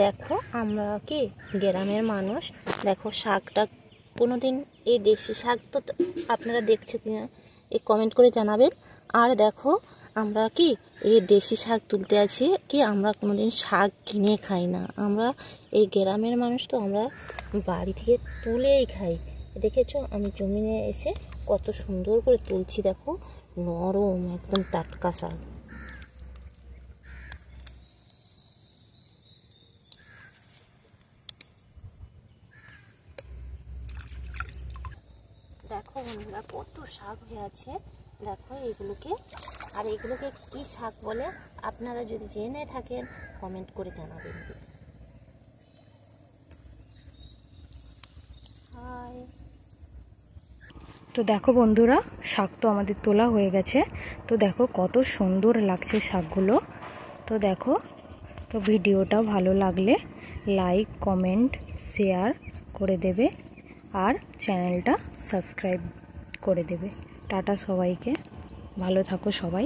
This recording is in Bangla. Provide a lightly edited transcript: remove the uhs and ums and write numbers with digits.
দেখো আমরা কি গ্রামের মানুষ, দেখো শাকটা কোনোদিন এই দেশি শাক তো আপনারা দেখছো কিনা এই কমেন্ট করে জানাবেন। আর দেখো আমরা কি এই দেশি শাক তুলতে আছি, কি আমরা কোনোদিন শাক কিনে খাই না। আমরা এই গ্রামের মানুষ তো আমরা বাড়ি থেকে তুলেই খাই। দেখেছো আমি জমিনে এসে কত সুন্দর করে তুলছি, দেখো নরম একদম টাটকা শাক। দেখো বন্ধুরা কত শাক হয়ে আছে, দেখো এগুলোকে। আর এগুলোকে কি শাক বলে আপনারা যদি জেনে থাকেন কমেন্ট করে জানাবেন। হাই। তো দেখো বন্ধুরা, শাক তো আমাদের তোলা হয়ে গেছে। তো দেখো কত সুন্দর লাগছে শাকগুলো। তো দেখো, তো ভিডিওটা ভালো লাগলে লাইক কমেন্ট শেয়ার করে দেবে আর চ্যানেলটা সাবস্ক্রাইব করে দেবে। টাটা সবাইকে, ভালো থাকো সবাই।